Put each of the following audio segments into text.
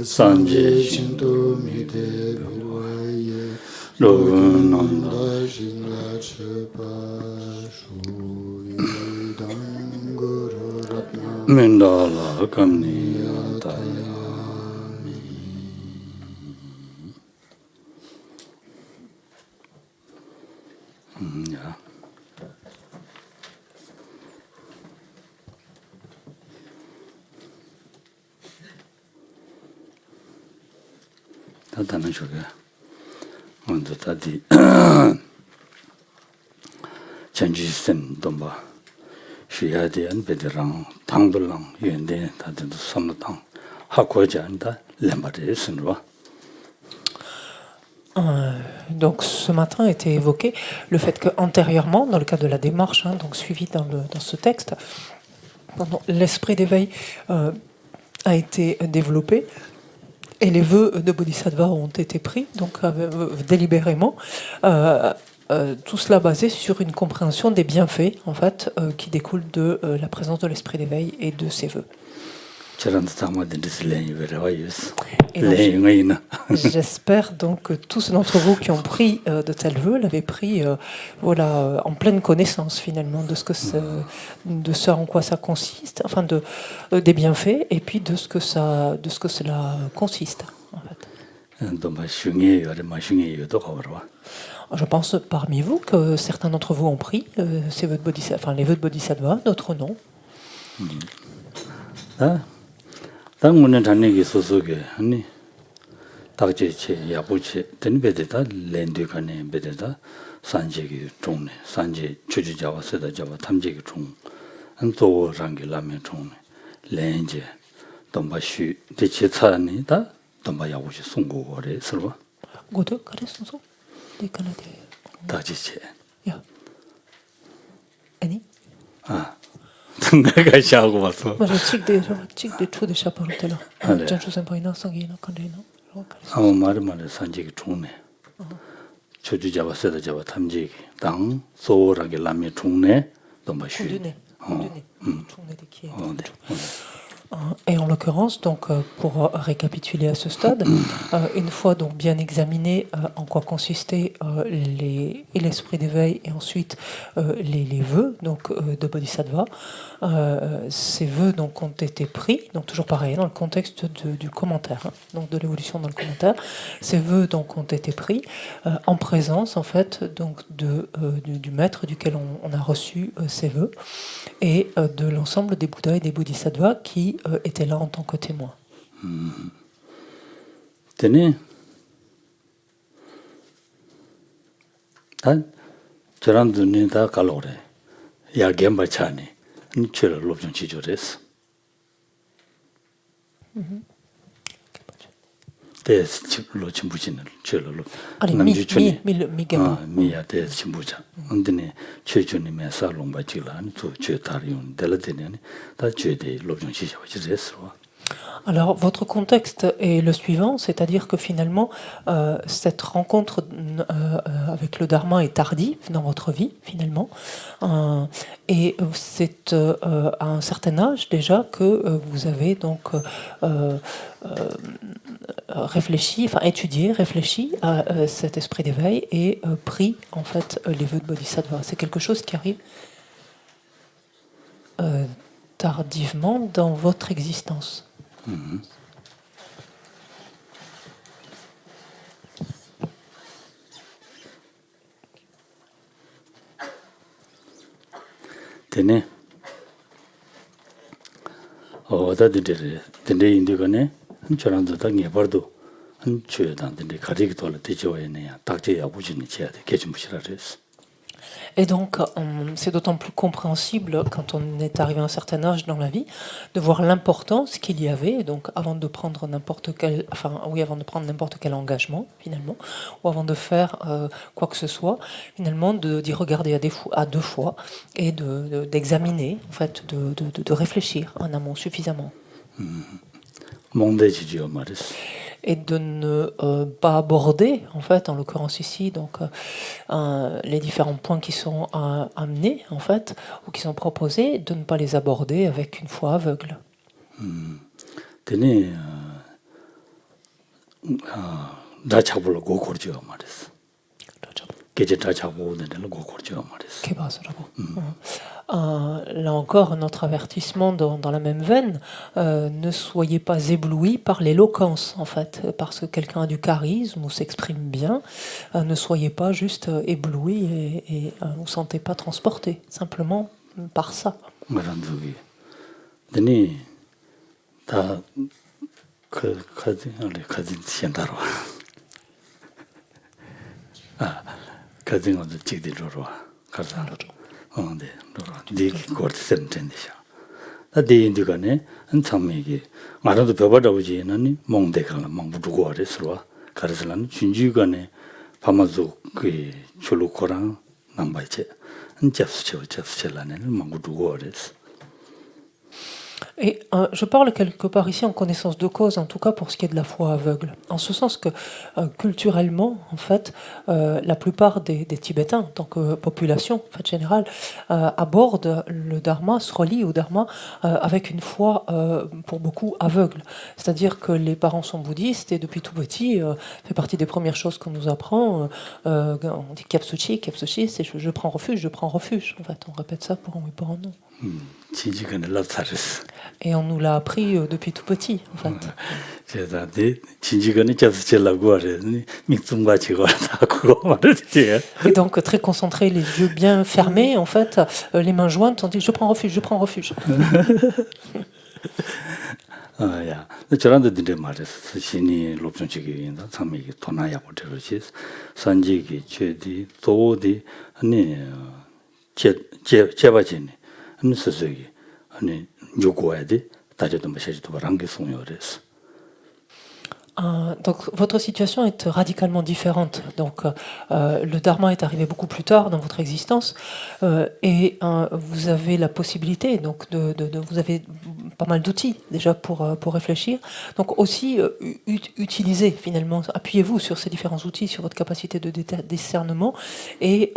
Sanje Shinto Mide Piwaye Logunanda Shinla Chepa Shuyi Danguru Ratna Mindala Kamni Atayami. Yeah. 다는 저게 먼저 다디 전지선 domba 쉬야대한 베드랑 당들랑 연대 다들 섬당 하고자한다 렘바르스노. Donc ce matin a été évoqué le fait que antérieurement, dans le cadre de la démarche, donc suivie dans ce texte, l'esprit d'éveil a été développé. Et les vœux de Bodhisattva ont été pris, donc délibérément, tout cela basé sur une compréhension des bienfaits, en fait, qui découlent de la présence de l'esprit d'éveil et de ses vœux. J'espère donc que tous d'entre vous qui ont pris de tels vœux l'avaient pris voilà, en pleine connaissance finalement de ce en quoi ça consiste, enfin des bienfaits et puis de ce que cela consiste en fait. Je pense parmi vous que certains d'entre vous ont pris ces vœux de Bodhisattva, enfin les vœux de Bodhisattva, d'autres non. 당문은 단내기 소속에 아니 다제체 야부체 된베데다 렌드간에 베데다 산제기 종네 산제 주주자와 세다자와 탐제기 종 안도랑기 라면 종네 렌제 domba슈 대체차니다 dom바 야부시 송고거래 서로 고도 그랬어 데카나데 다제체 야 아니 내가 시하고 봤어. 맞아, 찍대 초대 샤파로 때라. 전주 선파이나 성이나 컨데이나. 말은 산지기 종네. 조주 잡았어다 잡아 탐지기 당 소라게 라면 종네 domba슈. 종네 qui Et en l'occurrence, donc, pour récapituler à ce stade, une fois donc bien examiné en quoi consistait l'esprit d'éveil et ensuite les vœux donc, de Bodhisattva, ces vœux donc, ont été pris, donc toujours pareil, dans le contexte du commentaire, donc de l'évolution dans le commentaire, ces vœux donc, ont été pris en présence en fait, donc, du maître duquel on a reçu ces vœux et de l'ensemble des Bouddhas et des Bodhisattvas qui étaient là en tant que témoins. Tenez, 저런 눈이 다 갈로래. 야 gembacha니, 니처럼 롭좀 지조랬어. 대스 집로 침부지는 저로 남주촌이 미야 대스 침부자. 근데 최준님의 살롱 바지라니 또 최다리온 del아되는 다 최대 롭좀 지조랬어. Alors, votre contexte est le suivant, c'est-à-dire que finalement, cette rencontre avec le Dharma est tardive dans votre vie, finalement, et c'est à un certain âge déjà que vous avez donc réfléchi, enfin étudié, réfléchi à cet esprit d'éveil et pris en fait les vœux de Bodhisattva. C'est quelque chose qui arrive tardivement dans votre existence. 되네. 어다들이 된데 인도가네. 저랑도 당에 버도 한 주에단데 가리기 돌아 되죠에네야. 딱지야 부진이 쳐야 돼. 개심부시라 그랬어. Et donc, c'est d'autant plus compréhensible quand on est arrivé à un certain âge dans la vie de voir l'importance qu'il y avait, donc avant de prendre n'importe quel engagement finalement, ou avant de faire quoi que ce soit, finalement d'y regarder à deux fois et d'examiner, en fait, de réfléchir en amont suffisamment. et de ne pas aborder, en fait, en l'occurrence ici, donc les différents points qui sont amenés, en fait, ou qui sont proposés, de ne pas les aborder avec une foi aveugle. Là encore, notre avertissement dans la même veine, ne soyez pas éblouis par l'éloquence, en fait, parce que quelqu'un a du charisme ou s'exprime bien, ne soyez pas juste éblouis et ne vous sentez pas transporté, simplement par ça. Et je parle quelque part ici en connaissance de cause, en tout cas pour ce qui est de la foi aveugle. En ce sens que culturellement, en fait, la plupart des Tibétains, en tant que population en fait, générale, abordent le dharma, se relient au dharma avec une foi pour beaucoup aveugle. C'est-à-dire que les parents sont bouddhistes et depuis tout petit, fait partie des premières choses qu'on nous apprend. On dit kyapsuchi, kyapsuchi, c'est je prends refuge, je prends refuge. En fait, on répète ça pour un oui, pour un non. Et on nous l'a appris depuis tout petit, en fait. Et donc, très concentré, les yeux bien fermés, en fait, les mains jointes, on dit « je prends refuge, je prends refuge ». Donc votre situation est radicalement différente. Donc le dharma est arrivé beaucoup plus tard dans votre existence et vous avez la possibilité, donc vous avez pas mal d'outils déjà pour réfléchir. Donc aussi utilisez finalement, appuyez-vous sur ces différents outils, sur votre capacité de discernement et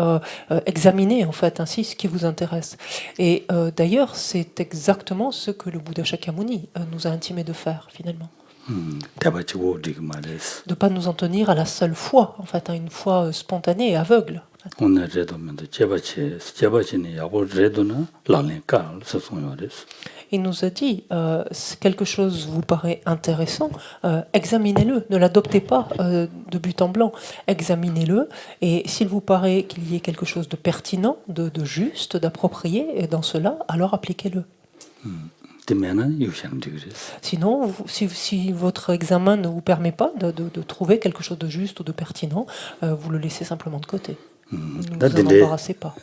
examinez en fait ainsi ce qui vous intéresse. Et d'ailleurs c'est exactement ce que le Bouddha Shakyamuni nous a intimé de faire finalement. De ne pas nous en tenir à la seule foi, en fait, à une foi spontanée et aveugle. Il nous a dit, si quelque chose vous paraît intéressant, examinez-le, ne l'adoptez pas de but en blanc, examinez-le, et s'il vous paraît qu'il y ait quelque chose de pertinent, de juste, d'approprié dans cela, alors appliquez-le. Sinon, si votre examen ne vous permet pas de trouver quelque chose de juste ou de pertinent, vous le laissez simplement de côté. Ne vous en embarrassez pas.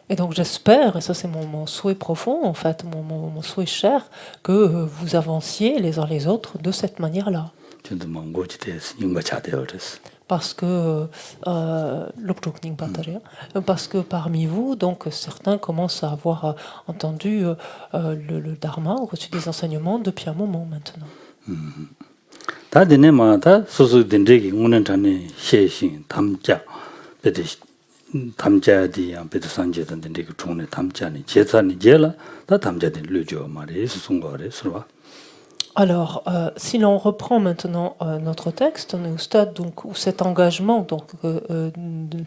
Et donc j'espère, et ça c'est mon souhait profond, en fait, mon souhait cher, que vous avanciez les uns les autres de cette manière-là. Parce que parce que parmi vous, donc certains commencent à avoir entendu le dharma, ou reçu des enseignements depuis un moment maintenant. Alors, si l'on reprend maintenant notre texte, on est au stade donc, où cet engagement, donc,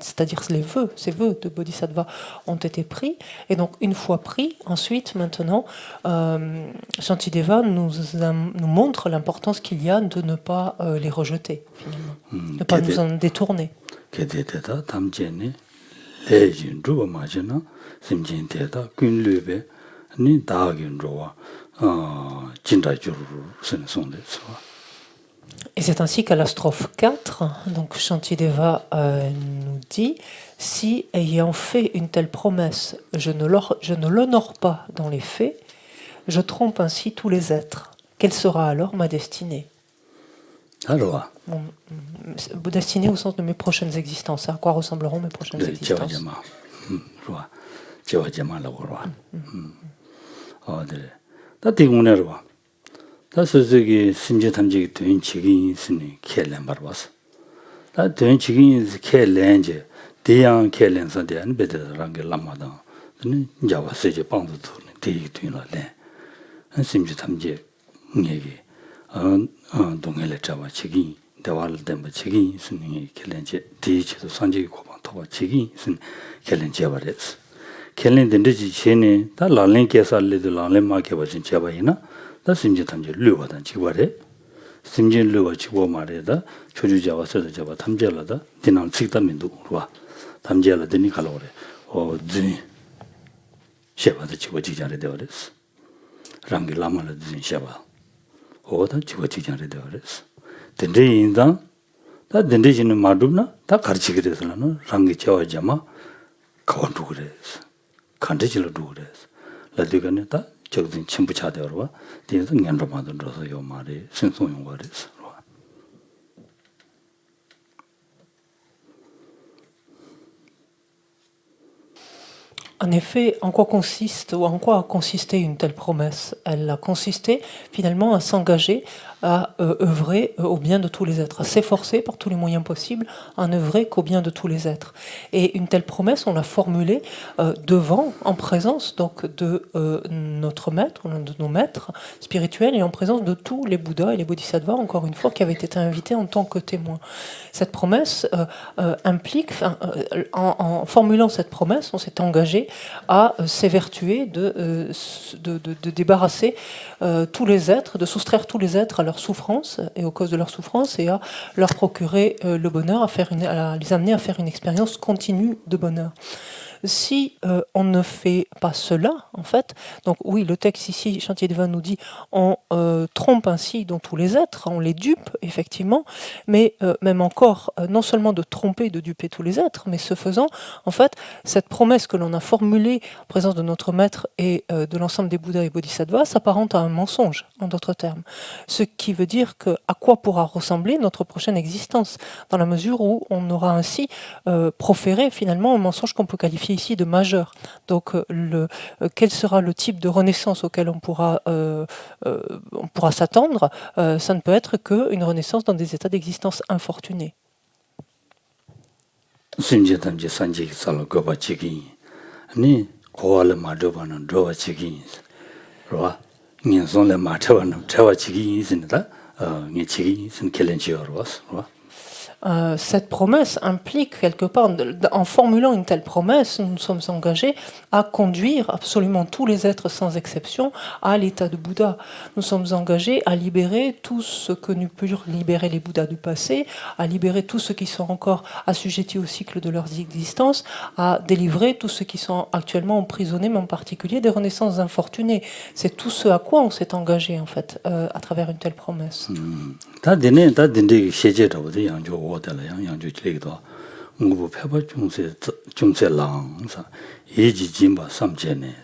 c'est-à-dire ces vœux de Bodhisattva ont été pris. Et donc, une fois pris, ensuite, maintenant, Shantideva nous montre l'importance qu'il y a de ne pas les rejeter, finalement, de ne pas nous en détourner. Et c'est ainsi qu'à la strophe 4, donc Shantideva nous dit « Si, ayant fait une telle promesse, je ne l'honore pas dans les faits, je trompe ainsi tous les êtres. Quelle sera alors ma destinée ?» Alors, destinée au sens de mes prochaines existences. À quoi ressembleront mes prochaines existences? 다 소소기 심지 탐지기 된 지기 있으니 켈렌 바르바스 다 지기 켈렌제 대양 켈렌서 대한 베드라는 게 람마다 는 자와 세제 방도 대기 되는데 심지 탐지 얘기 동해를 잡아 지기 대화를 때문에 지기 있으니 켈렌제 대지도 산지기 고방 토바 지기 있으니 켈렌제 바레스 켈렌든지 전에 다 랄렌께서알레도 랄렌마케 버진 잡아이나 다 심지 탐지 류바단 지바레 심지 류바 지고 말에다 조주자 와서 잡아 탐지하다 디난 식다민도 와 탐지하다 되니 갈로래 드니 셰바도 지고 지자래 되어레스 랑기 라마를 드니 셰바 오다 지고 지자래 되어레스 덴데인다 다 덴데지는 마두나 다 가르치게 돼서는 랑기 저어자마 가원도 그래서 간대질로 그래서 라디가네 다 저기 전부 차대로 뒤에서 년도 만들어서 요 말이 신송용 거래서 En effet, en quoi consiste ou en quoi a consisté une telle promesse? Elle a consisté finalement à s'engager à œuvrer au bien de tous les êtres, à s'efforcer par tous les moyens possibles à n'œuvrer qu'au bien de tous les êtres. Et une telle promesse, on l'a formulée devant, en présence donc de notre maître, de nos maîtres spirituels, et en présence de tous les Bouddhas et les Bodhisattvas, encore une fois, qui avaient été invités en tant que témoins. Cette promesse implique, en formulant cette promesse, on s'est engagé à s'évertuer de débarrasser tous les êtres, de soustraire tous les êtres à leur souffrance et aux causes de leur souffrance et à leur procurer le bonheur, à les amener à faire une expérience continue de bonheur. Si on ne fait pas cela, en fait, donc oui, le texte ici, Shantideva nous dit, on trompe ainsi donc tous les êtres, on les dupe, effectivement, mais même encore, non seulement de tromper, de duper tous les êtres, mais ce faisant, en fait, cette promesse que l'on a formulée en présence de notre maître et de l'ensemble des Bouddhas et Bodhisattvas s'apparente à un mensonge, en d'autres termes. Ce qui veut dire que à quoi pourra ressembler notre prochaine existence, dans la mesure où on aura ainsi proféré finalement un mensonge qu'on peut qualifier ici de majeur. Donc, quel sera le type de renaissance auquel on pourra s'attendre? Ça ne peut être qu'une renaissance dans des états d'existence infortunés. Cette promesse implique quelque part, en formulant une telle promesse, nous nous sommes engagés à conduire absolument tous les êtres sans exception à l'état de Bouddha. Nous sommes engagés à libérer tout ce que nous purent libérer les Bouddhas du passé, à libérer tous ceux qui sont encore assujettis au cycle de leurs existences, à délivrer tous ceux qui sont actuellement emprisonnés, mais en particulier des renaissances infortunées. C'est tout ce à quoi on s'est engagé en fait, à travers une telle promesse. 양주 지리도 응고 페바 중세랑사 예지 짐바 삼제네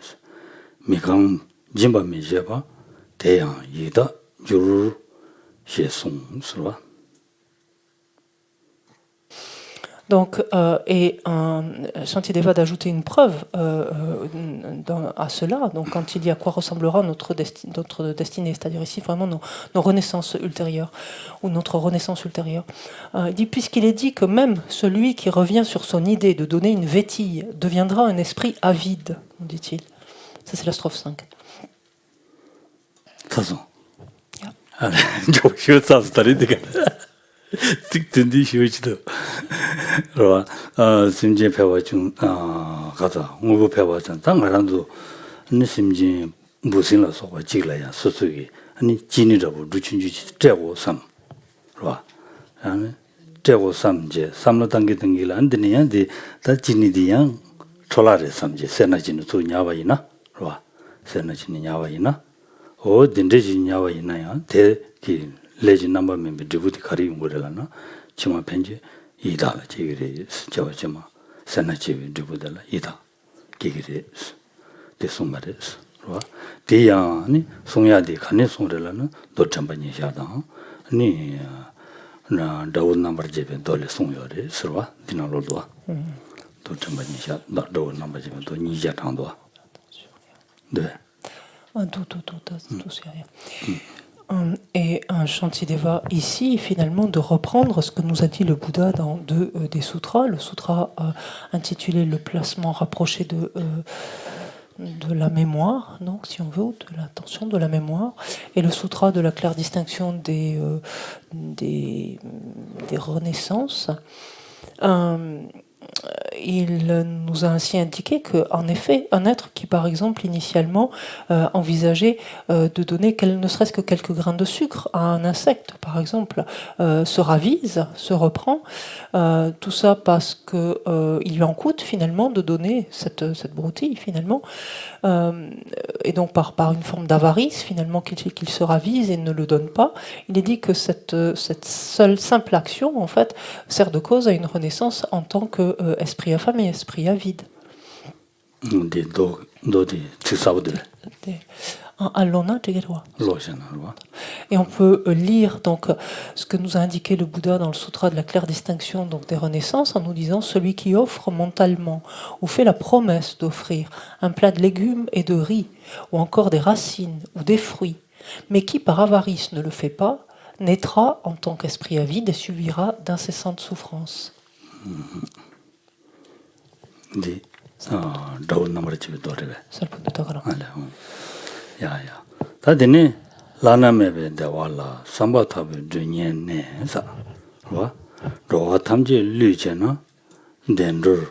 미강 짐바 미제바 대양 이다 주르 셰송스와 Donc, Shantideva d'ajouter une preuve à cela. Donc, quand il dit à quoi ressemblera notre destinée, c'est-à-dire ici vraiment nos renaissances ultérieures ou notre renaissance ultérieure. Il dit puisqu'il est dit que même celui qui revient sur son idée de donner une vétille deviendra un esprit avide, dit-il. Ça, c'est la strophe 5. 틱든디 쉬우지도 그러와 심지 배워준 가자 공부 배워준 당가랑도 니 심지 무슨로 소가 지라야 소소기 아니 진이라고 루춘주지 떼고 삼 그러와 아니 떼고 삼제 삼로 단계 등기를 안 되냐데 다 진이디양 초라레 삼제 세나진도 또 냐와이나 그러와 세나진이 냐와이나 오 딘데지 냐와이나야 대기 레지 넘버 멤버 디부티 카리 용거라나 치마 펜지 이다 제기레 저저마 산나치 디부달라 이다 기기레 대송마레스 와 대야니 송야디 칸네 송레라나 도참바니 샤다 아니 나 다운 넘버 제베 돌레 송요레 스와 디나로도와 도참바니 샤 다운 넘버 제베 도 니자 당도와 네 tout c'est rien. Et un Shantideva ici, finalement, de reprendre ce que nous a dit le Bouddha dans deux des sutras. Le sutra intitulé Le placement rapproché de la mémoire, donc, si on veut, ou de l'attention, de la mémoire, et le sutra de la claire distinction des renaissances. Il nous a ainsi indiqué qu'en effet, un être qui, par exemple, initialement envisageait de donner ne serait-ce que quelques grains de sucre à un insecte, par exemple, se ravise, se reprend, tout ça parce qu'il lui en coûte finalement de donner cette broutille, finalement, et donc par une forme d'avarice, finalement, qu'il se ravise et ne le donne pas. Il est dit que cette seule simple action, en fait, sert de cause à une renaissance en tant qu'esprit affamé, esprit avide. Et on peut lire donc ce que nous a indiqué le Bouddha dans le sutra de la claire distinction donc des renaissances en nous disant celui qui offre mentalement ou fait la promesse d'offrir un plat de légumes et de riz ou encore des racines ou des fruits, mais qui par avarice ne le fait pas, naîtra en tant qu'esprit avide et subira d'incessantes souffrances. 다데네 라나메베 데왈라 삼바타베 드녜네 사 와 로와 탐제 류제나 덴르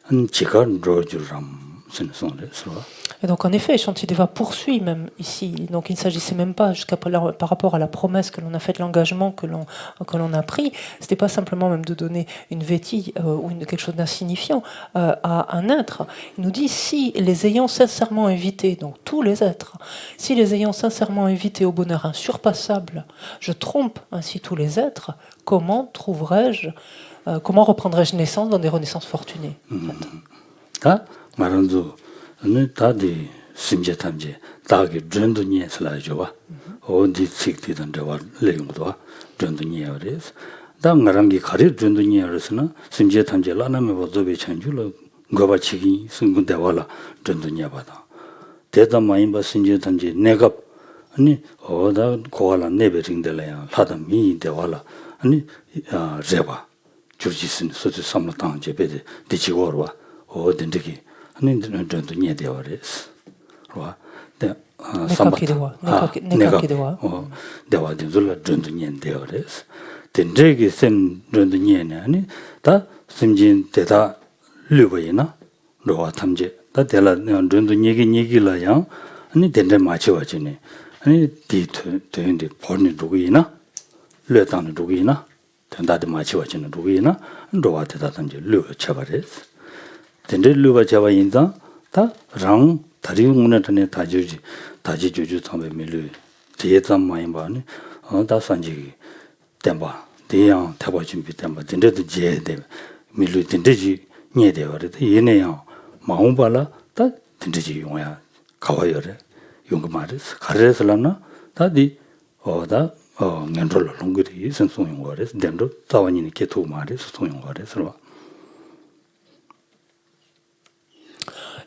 한 지간 로주람 신송레 서 Et donc, en effet, Shantideva poursuit même ici. Donc, il ne s'agissait même pas, par rapport à la promesse que l'on a faite, l'engagement que l'on a pris, ce n'était pas simplement même de donner une vétille ou quelque chose d'insignifiant à un être. Il nous dit, si les ayant sincèrement invités, donc tous les êtres, si les ayant sincèrement invités au bonheur insurpassable, je trompe ainsi tous les êtres, comment reprendrai-je naissance dans des renaissances fortunées en fait. 다디 심제 탐제 다게 전도니에 슬라죠와 어디 식티던 데와 레용도와 전도니에어레스 당가랑기 가리 전도니에어레스나 심제 탐제 라나메 보도베 찬줄로 고바치기 승군데와라 전도니에 받아 대다 마인바 심제 탐제 내가 아니 어다 고알라 네베링데래야 하다 미데와라 아니 제바 주지신 소지 삼라당 제베데 디치고르와 어딘데기 아니 전도 녀대와레스 와 네카키도와 대와데 줄라 전도 녀대와레스 덴제기 셈 전도 녀네 아니 다 심진 대다 류바이나 로와 탐제 다 대라 전도 녀기라야 아니 덴데 마치와지네 아니 디트인데 본이 누구이나 뢰당 누구이나 된다데 마치와지는 누구이나 로와 대다 탐제 류 쳐바레스 덴들루가 잡아 인다 다랑 다리 문에는 다지 주주 담에 밀루 대담 많이 봐네 다 산지 땜바 대양 타바 준비 땜바 덴데도 제데 밀루 덴데지 녀데 버데 얘네야 마음발라 다 덴데지 용야 가와요래 용거 말스 가르에서라나 다디 어다 년돌 롱그리 선송용 거래서 덴도 자원이니 개토 말에서 송용 거래서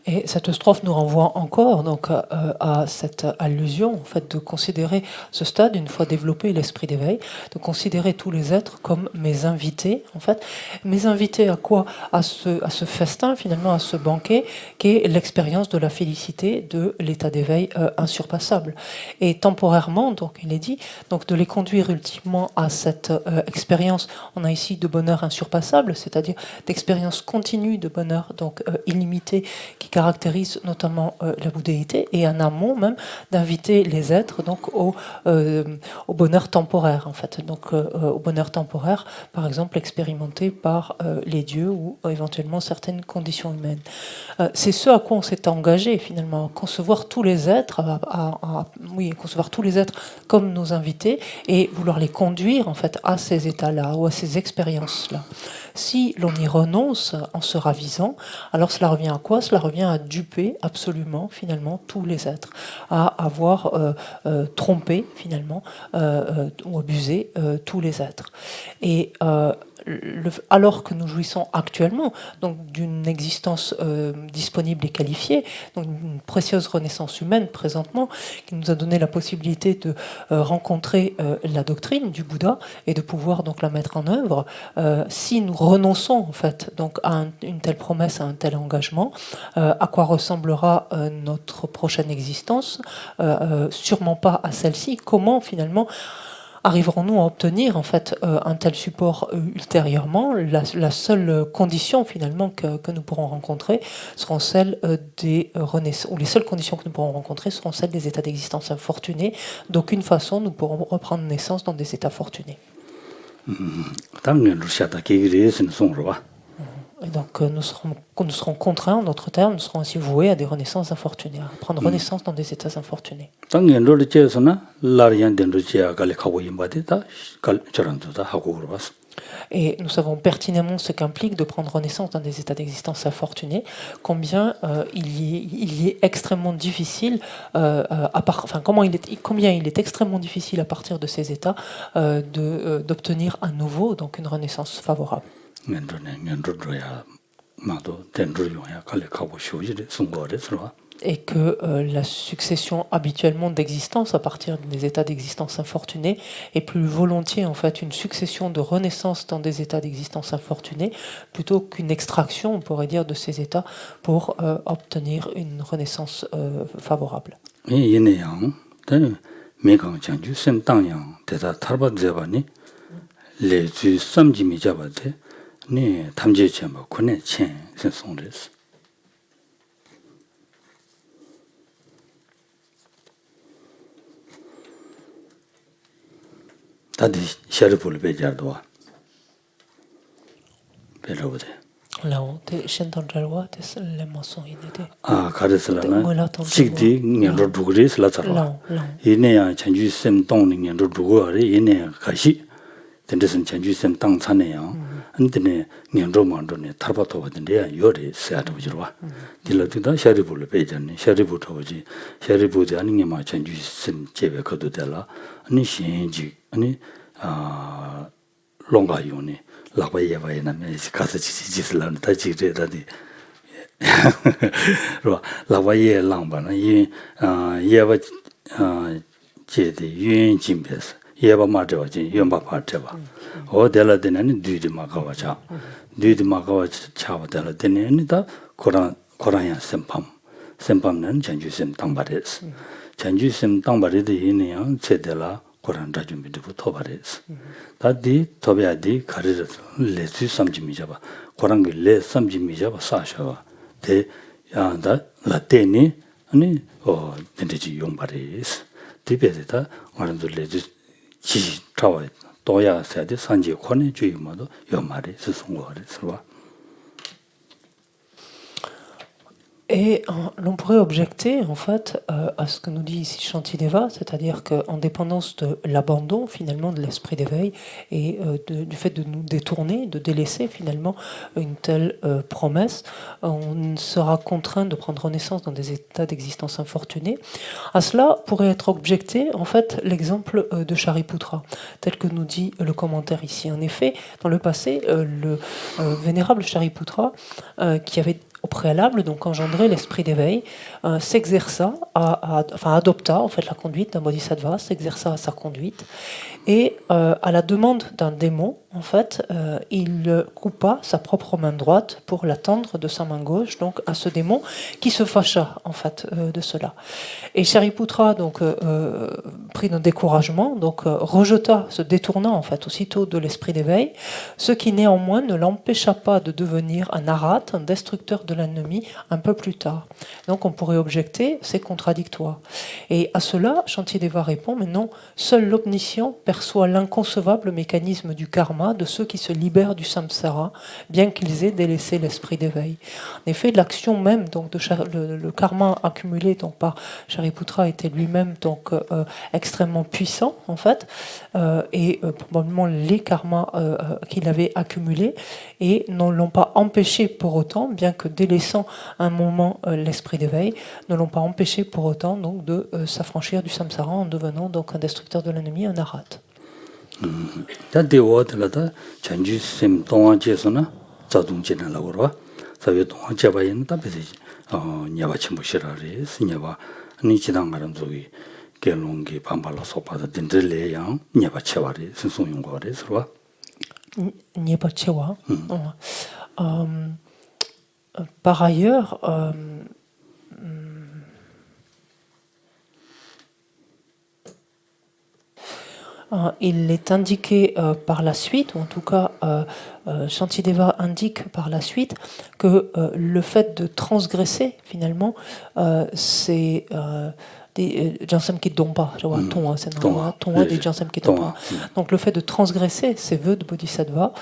Et cette strophe nous renvoie encore donc, à cette allusion en fait, de considérer ce stade, une fois développé l'esprit d'éveil, de considérer tous les êtres comme mes invités. En fait. Mes invités à quoi ? À ce festin, finalement, à ce banquet, qui est l'expérience de la félicité de l'état d'éveil insurpassable. Et temporairement, donc, il est dit, donc, de les conduire ultimement à cette expérience, on a ici de bonheur insurpassable, c'est-à-dire d'expérience continue de bonheur donc, illimité, qui caractérise notamment la bouddhéité, et en amont même d'inviter les êtres donc au bonheur temporaire en fait, donc au bonheur temporaire, par exemple expérimenté par les dieux ou éventuellement certaines conditions humaines. C'est ce à quoi on s'est engagé finalement, concevoir tous les êtres, concevoir tous les êtres comme nos invités et vouloir les conduire en fait à ces états-là ou à ces expériences-là. Si l'on y renonce en se ravisant, alors cela revient à quoi ? Cela revient à duper absolument, finalement, tous les êtres, à avoir trompé, finalement, ou abusé tous les êtres. Et alors que nous jouissons actuellement donc d'une existence disponible et qualifiée, donc une précieuse renaissance humaine présentement, qui nous a donné la possibilité de rencontrer la doctrine du Bouddha et de pouvoir donc la mettre en œuvre, si nous renonçons en fait donc à une telle promesse, à un tel engagement, à quoi ressemblera notre prochaine existence, sûrement pas à celle-ci. Comment finalement arriverons-nous à obtenir en fait un tel support ultérieurement? La seule condition finalement que nous pourrons rencontrer seront celles des renaissances, ou les seules conditions que nous pourrons rencontrer seront celles des états d'existence infortunés. D'aucune façon nous pourrons reprendre naissance dans des états fortunés. Et donc nous serons contraints, en d'autres termes, nous serons ainsi voués à des renaissances infortunées, à prendre renaissance dans des états infortunés. Et nous savons pertinemment ce qu'implique de prendre renaissance dans des états d'existence infortunés, combien il est extrêmement difficile, combien il est extrêmement difficile à partir de ces états d'obtenir à nouveau donc une renaissance favorable. Et que la succession habituellement d'existence à partir des états d'existence infortunés est plus volontiers en fait une succession de renaissance dans des états d'existence infortunés plutôt qu'une extraction, on pourrait dire, de ces états pour obtenir une renaissance favorable. Et l'on pourrait objecter en fait à ce que nous dit ici Shantideva, c'est-à-dire qu'en dépendance de l'abandon finalement de l'esprit d'éveil et du fait de nous détourner, de délaisser finalement une telle promesse, on sera contraint de prendre naissance dans des états d'existence infortunés. À cela pourrait être objecté en fait l'exemple de Shariputra, tel que nous dit le commentaire ici. En effet, dans le passé, le vénérable Shariputra, qui avait au préalable, donc engendré l'esprit d'éveil, adopta en fait la conduite d'un bodhisattva, s'exerça à sa conduite, et à la demande d'un démon, en fait, il coupa sa propre main droite pour la tendre de sa main gauche, donc à ce démon qui se fâcha en fait de cela. Et Shariputra, donc pris d'un découragement, donc rejeta, se détourna en fait aussitôt de l'esprit d'éveil, ce qui néanmoins ne l'empêcha pas de devenir un arat, un destructeur de l'ennemi, un peu plus tard. Donc on pourrait objecter, c'est contradictoire. Et à cela, Shantideva répond, mais non, seul l'omniscient perçoit l'inconcevable mécanisme du karma de ceux qui se libèrent du samsara, bien qu'ils aient délaissé l'esprit d'éveil. En effet, l'action même, donc le karma accumulé donc, par Shariputra était lui-même donc extrêmement puissant en fait, et probablement les karmas qu'il avait accumulés et ne l'ont pas empêché pour autant, bien que délaissant un moment l'esprit d'éveil, ne l'ont pas empêché pour autant donc de s'affranchir du samsara en devenant donc un destructeur de l'ennemi, un arat. 다 대워들다 전주 쌤 동화제서나 자동제나라고 그러와 사회 동화제바에는 다 베지 냐바 침부시라리 스냐바 니지당 가는 저기 개롱기 반발로 소파다 딘들레양 냐바 체와리 선송용거래 서로와 Nyebachewa. Par ailleurs, il est indiqué par la suite, ou en tout cas Shantideva indique par la suite, que le fait de transgresser, finalement, c'est des Jansam qui Dompa, Tonwa des Jansam qui Dompa. Donc le fait de transgresser ces vœux de Bodhisattva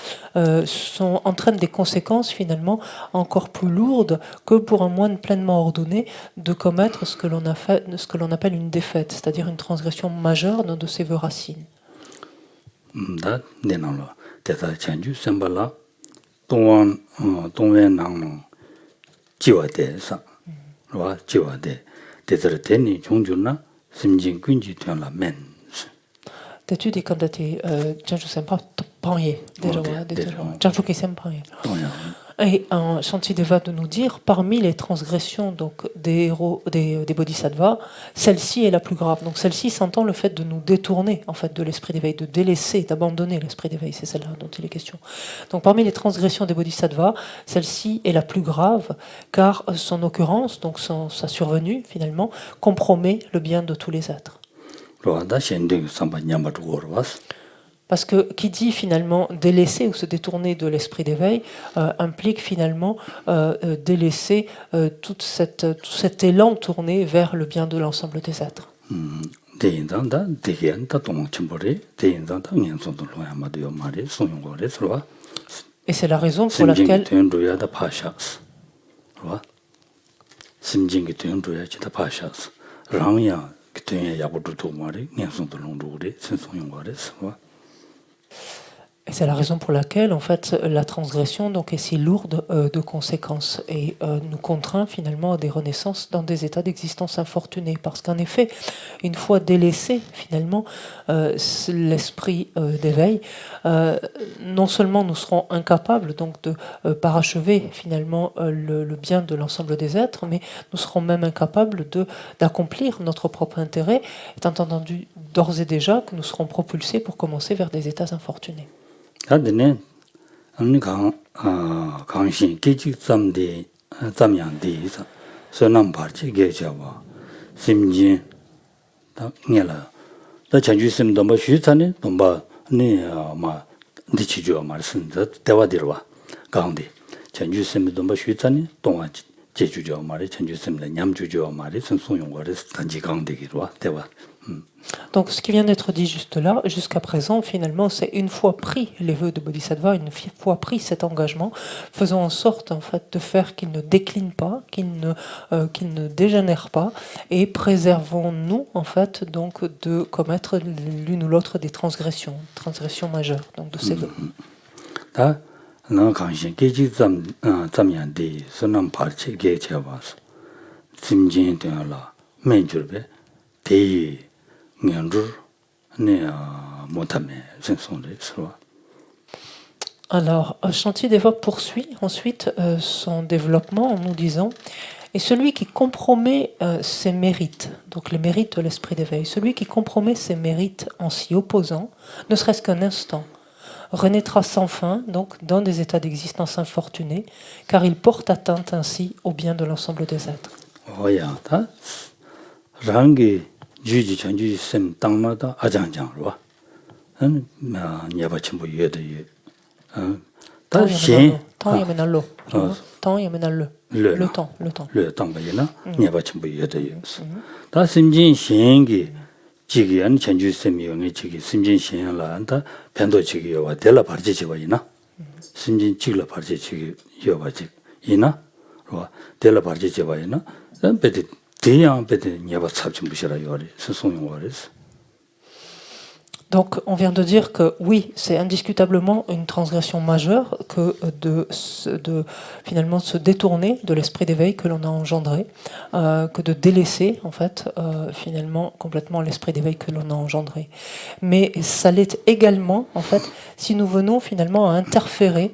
entraîne des conséquences finalement encore plus lourdes que pour un moine pleinement ordonné de commettre ce que l'on appelle une défaite, c'est-à-dire une transgression majeure d'un de ses vœux racines. T'as-tu des candidates, Janju Sempa Panye, Janju Sempanye. Et Shantideva de nous dire, parmi les transgressions donc, des bodhisattvas, celle-ci est la plus grave. Donc celle-ci s'entend le fait de nous détourner en fait, de l'esprit d'éveil, de délaisser, d'abandonner l'esprit d'éveil. C'est celle-là dont il est question. Donc parmi les transgressions des bodhisattvas, celle-ci est la plus grave, car son occurrence, donc sa survenue finalement, compromet le bien de tous les êtres. Parce que qui dit finalement délaisser ou se détourner de l'esprit d'éveil implique finalement délaisser tout cet élan tourné vers le bien de l'ensemble des êtres. Et c'est la raison pour laquelle Et c'est la raison pour laquelle, en fait, la transgression donc, est si lourde de conséquences et nous contraint finalement à des renaissances dans des états d'existence infortunés. Parce qu'en effet, une fois délaissé finalement l'esprit d'éveil, non seulement nous serons incapables donc de parachever finalement le bien de l'ensemble des êtres, mais nous serons même incapables d'accomplir notre propre intérêt, étant entendu d'ores et déjà que nous serons propulsés pour commencer vers des états infortunés. 다들 아니 강신 계직 잠대 잠양대 선남 바치 계자와 심진 다 녀라 다 전주심도 뭐 쉬자네 돈바 네마 니치죠 말씀도 대화들와 가운데 전주심도 뭐 쉬자네 동안 제주죠 말이 전주심도 냠주죠 말이 선송용거를 단지 가운데기로 대화 Donc ce qui vient d'être dit juste là, jusqu'à présent, finalement, c'est une fois pris les vœux de Bodhisattva, une fois pris cet engagement, faisons en sorte en fait de faire qu'il ne décline pas, qu'il ne dégénère pas, et préservons-nous en fait donc de commettre l'une ou l'autre des transgressions majeures, donc de ces vœux. Alors, Shantideva poursuit ensuite son développement en nous disant « Et celui qui compromet ses mérites, donc les mérites de l'esprit d'éveil, celui qui compromet ses mérites en s'y opposant, ne serait-ce qu'un instant, renaîtra sans fin donc dans des états d'existence infortunés, car il porte atteinte ainsi au bien de l'ensemble des êtres. » 주지 전주 쌤 땅마다 아장장으로 냐바침부 예대 다 신 temps le temps 바이나 냐바침부 예대 다 심진 신기 지기 안 전주 쌤이 영의 지기 심진 신라 안다 변도 지기와 델라 바르지 지와이나 심진 지글라 바르지 지기 여바지 이나 로 델라 바르지 지와이나 베디 Donc, on vient de dire que oui, c'est indiscutablement une transgression majeure que de finalement se détourner de l'esprit d'éveil que l'on a engendré, que de délaisser en fait finalement complètement l'esprit d'éveil que l'on a engendré. Mais ça l'est également en fait si nous venons finalement à interférer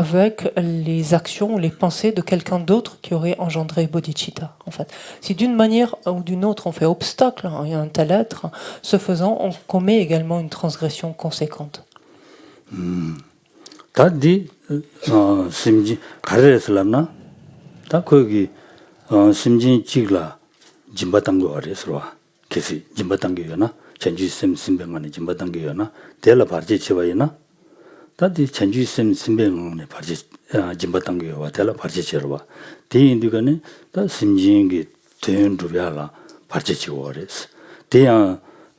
avec les actions ou les pensées de quelqu'un d'autre qui aurait engendré bodhicitta. En fait, si d'une manière ou d'une autre on fait obstacle à un tel être, ce faisant, on commet également une transgression conséquente. Tadi simji kareslamna ta kogi simji chigla jimbatango areswa kesi jimbatango yana chanju sim simbengane jimbatango yana tela barje chewayina tadi chanju sim simbengane barje jimbatango yawa tela barje chewa te indugane ta simjingi tendubyala barje chewores te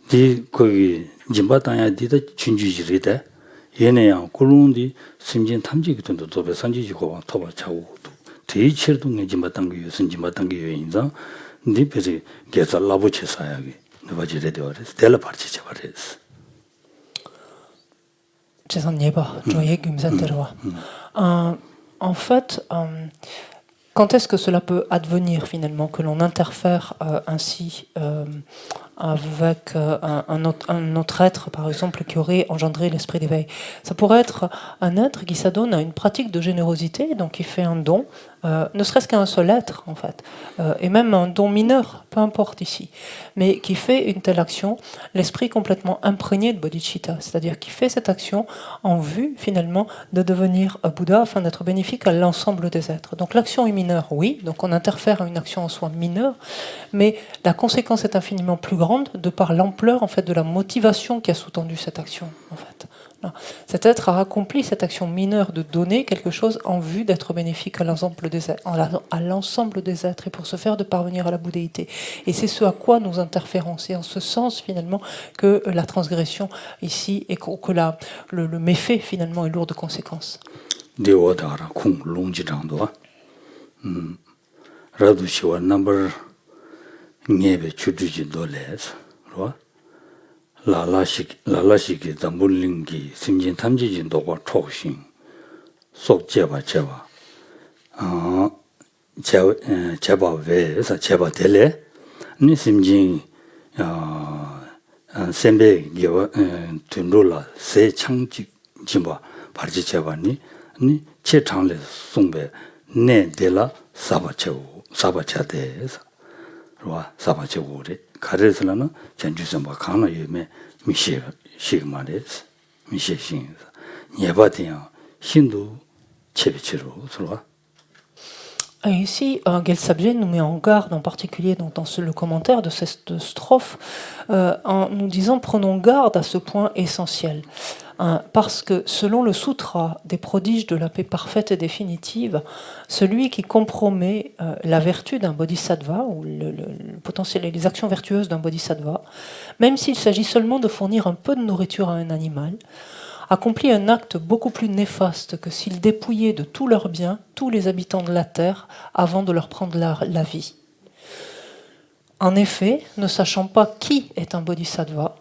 디 거기 짐바타야 디다 춘주지리다 얘네야 콜론디 심진 탐지기도 도배 산지지고 토바 차고 대치르동에 짐바탄게 요슨 짐바탄게 요인자 니페지 게자 라보체사야기 너바지레 되어레스 델라 파르치체 바레스 제선 예바 조예 금산데로와 en fait quand est-ce que cela peut advenir finalement que l'on interfère ainsi avec un autre être, par exemple, qui aurait engendré l'esprit d'éveil? Ça pourrait être un être qui s'adonne à une pratique de générosité, donc qui fait un don, ne serait-ce qu'à un seul être, en fait, et même un don mineur, peu importe ici, mais qui fait une telle action, l'esprit complètement imprégné de bodhicitta, c'est-à-dire qui fait cette action en vue, finalement, de devenir Bouddha afin d'être bénéfique à l'ensemble des êtres. Donc l'action est mineure, oui, donc on interfère à une action en soi mineure, mais la conséquence est infiniment plus grande de par l'ampleur en fait de la motivation qui a sous-tendu cette action en fait. Cet être a accompli cette action mineure de donner quelque chose en vue d'être bénéfique à l'ensemble des êtres et pour se faire de parvenir à la bouddhéité. Et c'est ce à quoi nous interférons. C'est en ce sens finalement que la transgression ici et que le méfait finalement est lourd de conséquences. Ngebe chuduji doles ro la shiki dambulingi simjin tamjijin dowa chokshin sok jeba jeba ve sa jeba dele ni simjin sembe gewa tunrola se changji jimba parji jeba ni che changle sungbe ne dela saba chade 와 사바체고레 가르스라는 전주선바 강나 예매 미시마레스 미시신 예바디야 신도 체비치로 들어와. Et ici, Gel Sabje nous met en garde, en particulier dans le commentaire de cette strophe, en nous disant prenons garde à ce point essentiel. Parce que selon le sutra des prodiges de la paix parfaite et définitive, celui qui compromet la vertu d'un bodhisattva, ou le potentiel et les actions vertueuses d'un bodhisattva, même s'il s'agit seulement de fournir un peu de nourriture à un animal, accomplit un acte beaucoup plus néfaste que s'ils dépouillaient de tous leurs biens tous les habitants de la terre avant de leur prendre la vie. En effet, ne sachant pas qui est un bodhisattva,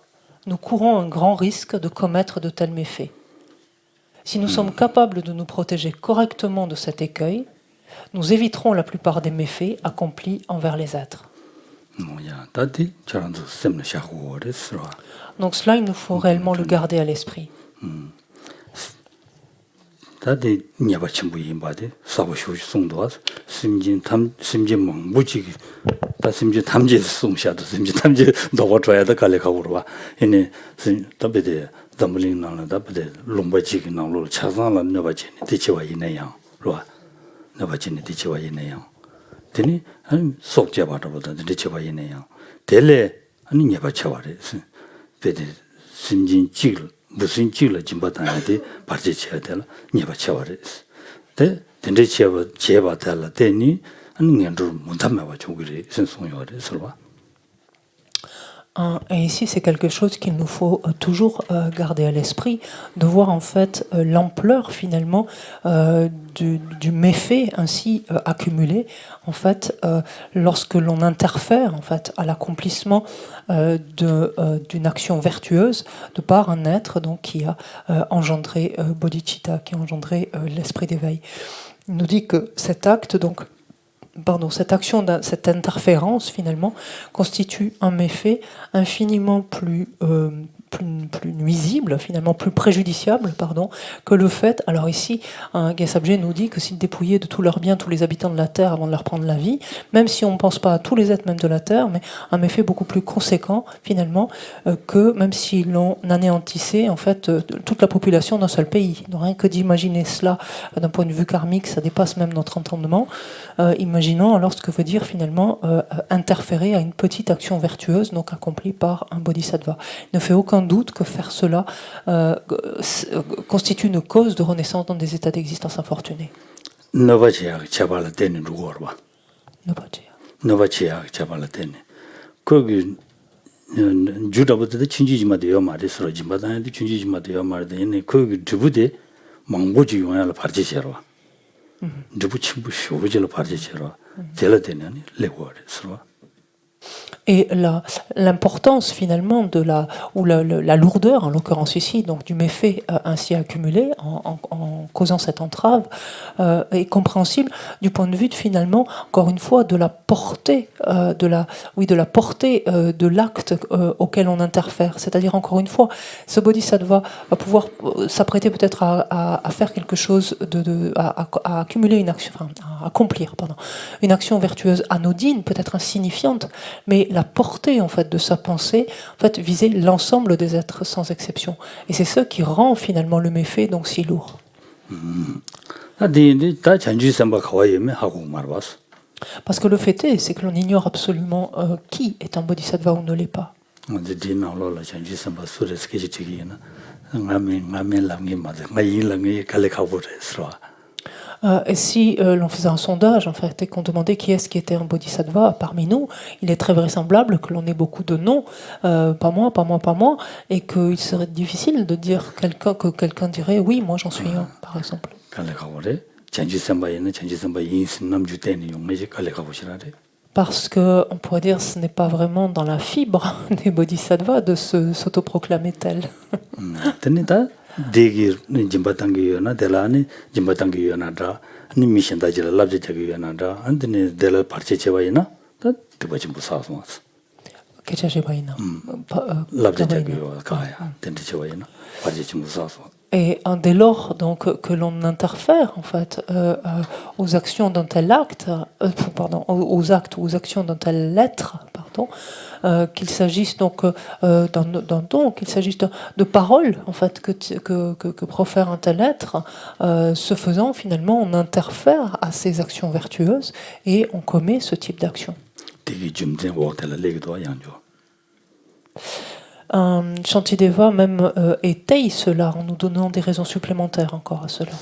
nous courons un grand risque de commettre de tels méfaits. Si nous sommes capables de nous protéger correctement de cet écueil, nous éviterons la plupart des méfaits accomplis envers les êtres. Donc cela, il nous faut réellement le garder à l'esprit. 다들 녀바 친구 임바데 사보쇼 송도와 심진 망부지 다 심진 탐지 송샤도 심진 탐지 너가 줘야다 갈래가고 봐 얘네 답베데 담블링 나나 답베데 롱바지기 나로 차상라 녀바지니 대치와 이내야 로와 녀바지니 대치와 이내야 되니 아니 속제 받아보다 대치와 이내야 델레 아니 녀바 쳐와래 베데 심진 찌글 무슨 찌를 짐바다한테 받지쳐야 될 녀바 쳐와레스 데 된데 제바달라 되니 아니 년도 못하면 봐 저기를 선송요래 설마. Et ici, c'est quelque chose qu'il nous faut toujours garder à l'esprit, de voir en fait l'ampleur finalement du méfait ainsi accumulé, en fait, lorsque l'on interfère en fait à l'accomplissement d'une action vertueuse de par un être donc qui a engendré bodhicitta, qui a engendré l'esprit d'éveil. Il nous dit que cet acte donc cette action, cette interférence finalement constitue un méfait infiniment plus nuisible, finalement plus préjudiciable, que le fait. Alors ici, Gesabje nous dit que s'ils dépouillaient de tous leurs biens tous les habitants de la terre avant de leur prendre la vie, même si on ne pense pas à tous les êtres même de la terre, mais un méfait beaucoup plus conséquent finalement que même si l'on anéantissait en fait toute la population d'un seul pays. Donc rien que d'imaginer cela d'un point de vue karmique, ça dépasse même notre entendement. Imaginons alors ce que veut dire finalement interférer à une petite action vertueuse donc accomplie par un bodhisattva. Il ne fait aucun doute que faire cela constitue une cause de renaissance dans des états d'existence infortunés. Novachia chabala teni rugorwa. Novachia chabala teni. Kogi judabude de chinjijima de yomari sorojima de chinjijima de yomari de ne kogi dubude mangboji yonala parjicherwa. Dubu chimbu shobujela parjicherwa. Tela teni ani legore sorwa. Et l'importance finalement de la lourdeur, en l'occurrence ici, donc du méfait ainsi accumulé en causant cette entrave, est compréhensible du point de vue finalement, encore une fois, de la portée de l'acte auquel on interfère. C'est-à-dire encore une fois, ce bodhisattva va pouvoir s'apprêter peut-être à faire quelque chose à accumuler une action, à accomplir, une action vertueuse anodine, peut-être insignifiante, mais la portée en fait de sa pensée en fait visait l'ensemble des êtres sans exception, et c'est ce qui rend finalement le méfait donc si lourd. Parce que le fait est, c'est que l'on ignore absolument qui est un bodhisattva ou ne l'est pas. Et si l'on faisait un sondage en fait, et qu'on demandait qui est-ce qui était un bodhisattva parmi nous, il est très vraisemblable que l'on ait beaucoup de noms, pas moi, et qu'il serait difficile de dire que quelqu'un dirait oui, moi j'en suis un, par exemple. Parce que on pourrait dire ce n'est pas vraiment dans la fibre des bodhisattvas de s'autoproclamer tel. Degi jimbatangi yona delani jimbatangi yona da ni mission da jela labje jagi yona da andine dela parche chewayina da tibachim busasmas che chewayina labje jagi yona kaya tente chewayina parche chim busasmas. Et dès lors donc que l'on interfère en fait aux actions d'un tel acte, aux actes ou aux actions d'un tel être, qu'il s'agisse donc d'un don, qu'il s'agisse de paroles en fait que profère un tel être, ce faisant finalement on interfère à ces actions vertueuses et on commet ce type d'action. Shantideva même étaye cela en nous donnant des raisons supplémentaires encore à cela.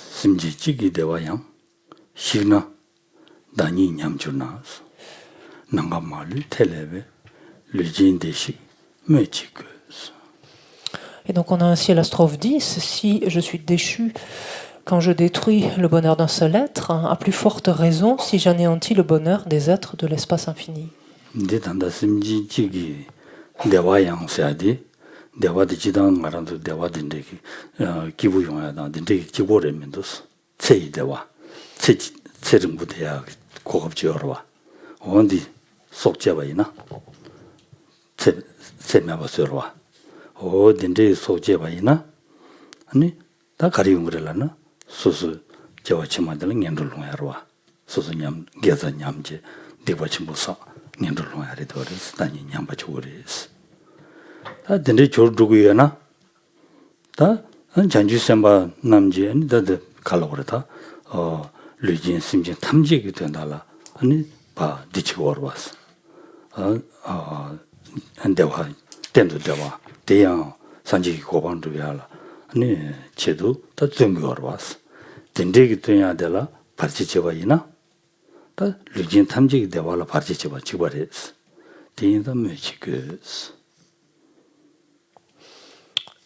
Et donc on a ainsi à la strophe 10, si je suis déchu quand je détruis le bonheur d'un seul être, à plus forte raison si j'anéantis le bonheur des êtres de l'espace infini. Devayang seadi dewa de jidang ngarandu dewa dindegi kibu yongya da dindegi kibore mendos sei dewa serimbu deya kokopji yorwa ondi sokjeba ina semeba sorwa o dindegi sokjeba ina ani da kari yungurelana susu jawa chimadela ngendulung yarwa susu nyam geza nyamje dewa chimbusa ngendulung yari doris dani nyamba churis 다 근데 저르두고야나 다 전주 semba 남지 아니 다들 가려고 그러다 류진 심진 탐지게 된다라 아니 봐 뒤치고 왔어 안대와 된도 되와 대양 산지 고반도 야라 아니 제도 다 준비 왔어 된대기 돼야 되라 파티치바이나 다 류진 탐지게 되와라 파티치바 지바레스 대인도 매치크스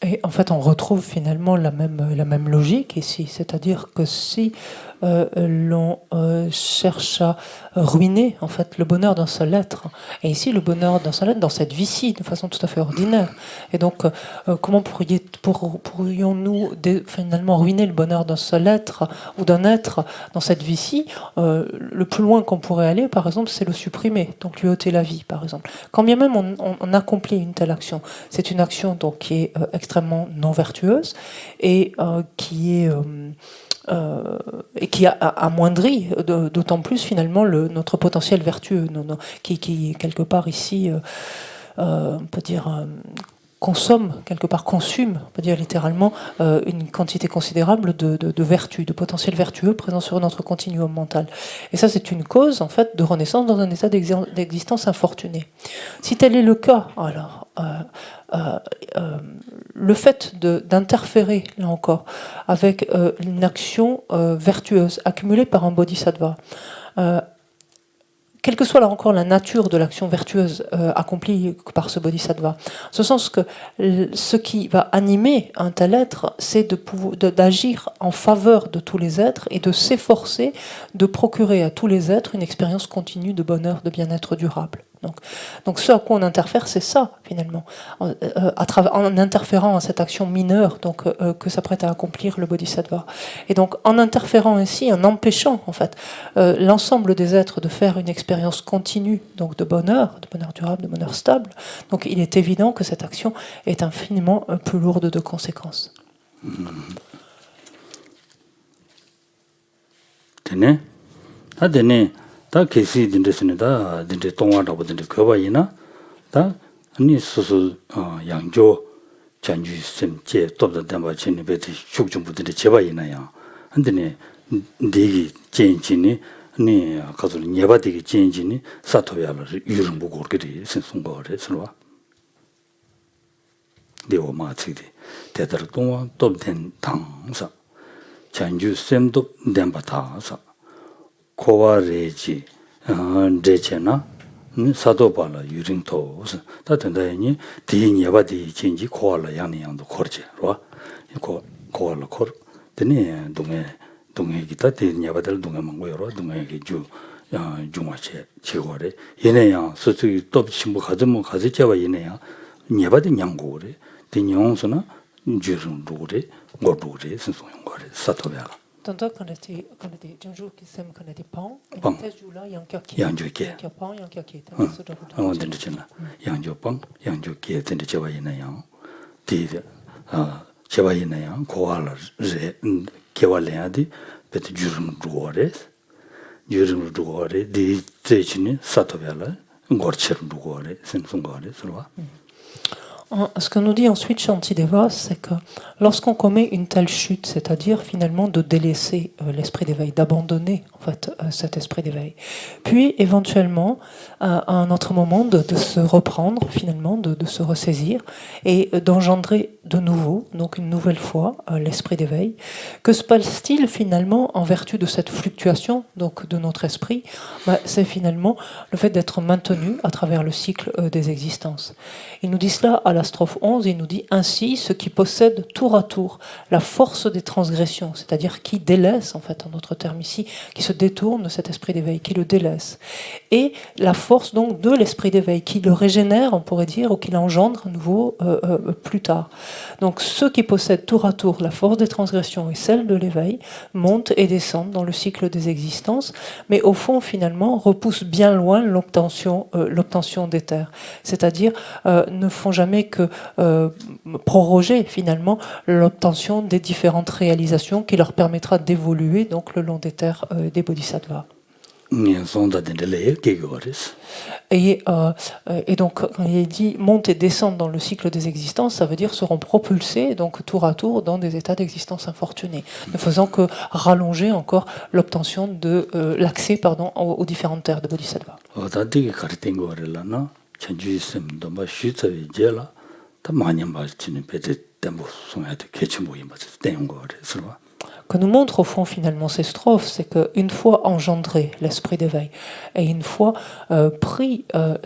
Et en fait, on retrouve finalement la même logique ici, c'est-à-dire que si l'on cherche à ruiner en fait le bonheur d'un seul être, et ici le bonheur d'un seul être dans cette vie-ci de façon tout à fait ordinaire, et donc comment pourrions-nous finalement ruiner le bonheur d'un seul être ou d'un être dans cette vie-ci? Le plus loin qu'on pourrait aller, par exemple, c'est le supprimer, donc lui ôter la vie, par exemple. Quand bien même on accomplit une telle action, c'est une action donc qui est extrêmement non vertueuse et qui amoindrit d'autant plus finalement notre potentiel vertueux, qui quelque part ici, on peut dire, consume, on peut dire littéralement, une quantité considérable de vertus, de potentiel vertueux présent sur notre continuum mental. Et ça, c'est une cause, en fait, de renaissance dans un état d'existence infortuné. Si tel est le cas, alors, le fait d'interférer, là encore, avec une action vertueuse accumulée par un bodhisattva, quelle que soit là encore la nature de l'action vertueuse accomplie par ce bodhisattva, en ce sens que ce qui va animer un tel être, c'est d'agir en faveur de tous les êtres et de s'efforcer de procurer à tous les êtres une expérience continue de bonheur, de bien-être durable. Donc ce à quoi on interfère, c'est ça, finalement. En interférant à cette action mineure que s'apprête à accomplir le bodhisattva. Et donc, en interférant ainsi, en empêchant, en fait, l'ensemble des êtres de faire une expérience continue donc de bonheur durable, de bonheur stable, donc il est évident que cette action est infiniment plus lourde de conséquences. 다 계시 된데스니다 된데 동화라고 된데 그거이나 다 아니 소소 양조 전주 셈제 또도 담바 진입에도 축중부들이 제바이나요 근데 네기 젠진이 네 가서 예바되기 젠진이 사토야를 유름 보고 그렇게 생송거래 서로 네오 마치디 대다로 동화 또된 당사 전주 셈도 담바다서 코와레지 데체나 사도발라 유링토 다 된다니 디니야바디 진지 코알라 양양도 코르제로 코알라 코르 데니 동해 기타 디니야바들 동해 망고여로 동해기 주 중화체 제거래 얘네야 소수기 또 친구 가든 가지 잡아 얘네야 녀바디 양고래 디뇽서나 주름 루래 고루래 선송용 거래 사토베라 Tantôt, quand on était un jour qui s'aime, quand on était pan, et quand on joue là, il y a un cœur qui est. Il y a un cœur pan, il y a un cœur qui est. On dit que il y a un cœur pan, il y a un cœur qui est. Il y a un cœur qui est. Il y a un cœur qui est. Il y a un cœur qui est. Il y a un cœur qui est. Il y a un cœur qui est. Il y a un cœur Ce que nous dit ensuite Shantideva, c'est que lorsqu'on commet une telle chute, c'est-à-dire finalement de délaisser l'esprit d'éveil, d'abandonner en fait cet esprit d'éveil, puis éventuellement à un autre moment de se reprendre finalement, de se ressaisir et d'engendrer de nouveau, donc une nouvelle fois, l'esprit d'éveil. Que se passe-t-il finalement en vertu de cette fluctuation donc de notre esprit? C'est finalement le fait d'être maintenu à travers le cycle des existences. Il nous dit cela à la strophe 11, il nous dit ainsi ceux qui possèdent tour à tour la force des transgressions, c'est-à-dire qui délaissent, en fait, en d'autres termes ici, qui se détournent de cet esprit d'éveil, qui le délaissent, et la force donc de l'esprit d'éveil, qui le régénère, on pourrait dire, ou qui l'engendre à nouveau plus tard. Donc ceux qui possèdent tour à tour la force des transgressions et celle de l'éveil montent et descendent dans le cycle des existences, mais au fond, finalement, repoussent bien loin l'obtention d'éther, c'est-à-dire ne font jamais que proroger finalement l'obtention des différentes réalisations qui leur permettra d'évoluer donc le long des terres des bodhisattvas. Et donc, quand il dit monte et descendre dans le cycle des existences, ça veut dire seront propulsés donc tour à tour dans des états d'existence infortunés, ne faisant que rallonger encore l'obtention de l'accès aux différentes terres de bodhisattva. que nous montrent au fond finalement ces strophes, c'est qu'une fois engendré l'esprit d'éveil et une fois pris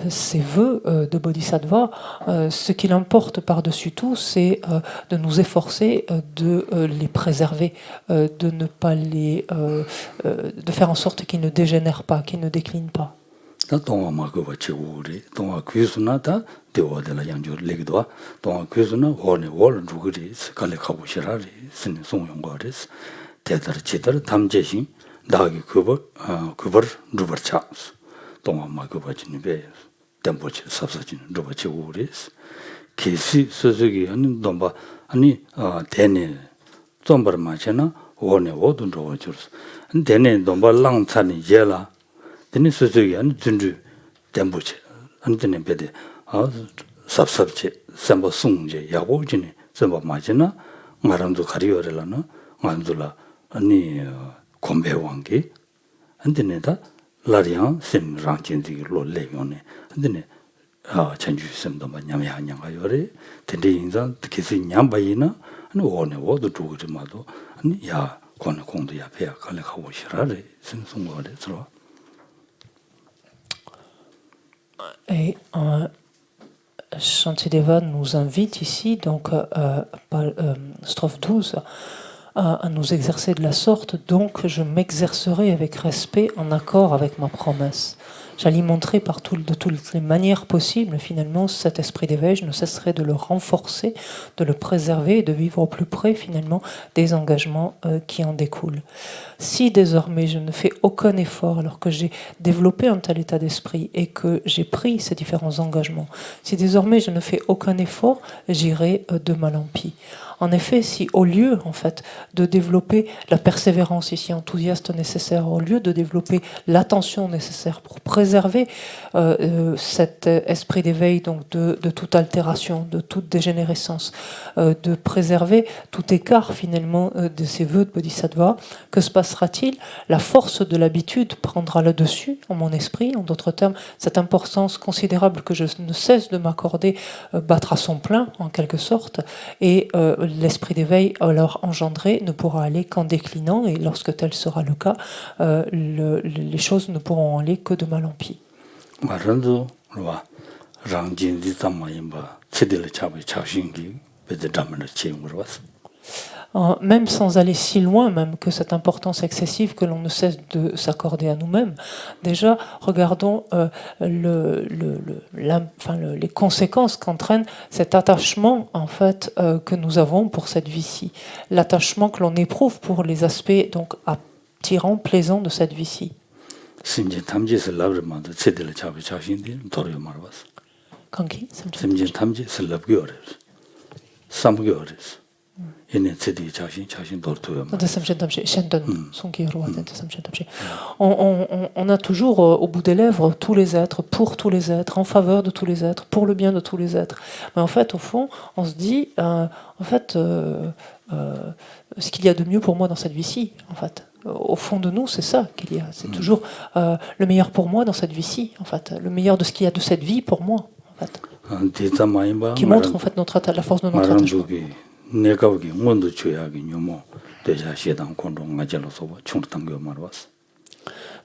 ces vœux de Bodhisattva, ce qu'il importe par-dessus tout, c'est de nous efforcer de les préserver, de ne pas de faire en sorte qu'ils ne dégénèrent pas, qu'ils ne déclinent pas. Tene sosogi ane zunru tenpoche, ane tene pede sabsabche, semba sungje, yago jine, semba majina, ngaramdo kariyorela na, ngaramdo la ane kombe wangi, ane tene da lariyang sem rangjindigi lo leyone, ane tene chanju semdamba nyamya nyanga yore, tene inzang kisi nyambayina, ane wone wodo chugri mado, ane ya kone kongdo ya peya kale kawo shirare, sen sungore, sirwa. Et Shantideva nous invite ici, donc, strophe 12, à nous exercer de la sorte. Donc, je m'exercerai avec respect en accord avec ma promesse. J'alimenterai de toutes les manières possibles, finalement, cet esprit d'éveil. Je ne cesserai de le renforcer, de le préserver et de vivre au plus près, finalement, des engagements qui en découlent. Si désormais je ne fais aucun effort alors que j'ai développé un tel état d'esprit et que j'ai pris ces différents engagements, si désormais je ne fais aucun effort, j'irai de mal en pis. En effet, si au lieu en fait de développer la persévérance ici enthousiaste nécessaire, au lieu de développer l'attention nécessaire pour préserver cet esprit d'éveil, donc de toute altération, de toute dégénérescence, de préserver tout écart finalement de ces vœux de Bodhisattva, que se passera-t-il? La force de l'habitude prendra le dessus en mon esprit. En d'autres termes, cette importance considérable que je ne cesse de m'accorder battra son plein en quelque sorte, et l'esprit d'éveil alors engendré ne pourra aller qu'en déclinant, et lorsque tel sera le cas, les choses ne pourront aller que de mal en pis. Même sans aller si loin, même que cette importance excessive que l'on ne cesse de s'accorder à nous-mêmes, déjà regardons les conséquences qu'entraîne cet attachement en fait que nous avons pour cette vie-ci, l'attachement que l'on éprouve pour les aspects donc attirants, plaisants de cette vie-ci. Kanki, on a toujours au bout des lèvres tous les êtres, pour tous les êtres, en faveur de tous les êtres, pour le bien de tous les êtres. Mais en fait, au fond, on se dit, ce qu'il y a de mieux pour moi dans cette vie-ci, en fait. Au fond de nous, c'est ça qu'il y a. C'est toujours le meilleur pour moi dans cette vie-ci, en fait. Le meilleur de ce qu'il y a de cette vie pour moi, en fait. Qui montre en fait la force de notre attachement.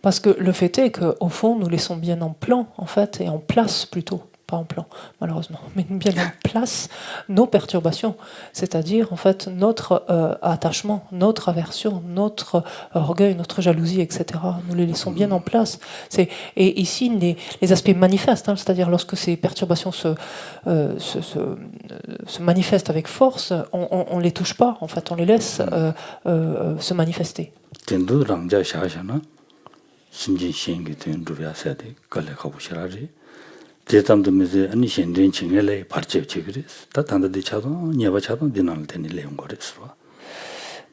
Parce que le fait est qu'au fond, nous laissons bien en plan, en fait, et en place plutôt, pas en plan, malheureusement, mais bien en place nos perturbations, c'est-à-dire en fait notre attachement, notre aversion, notre orgueil, notre jalousie, etc. Nous les laissons bien en place. Et ici, les aspects manifestes, c'est-à-dire lorsque ces perturbations se manifestent avec force, on les touche pas, en fait, on les laisse se manifester.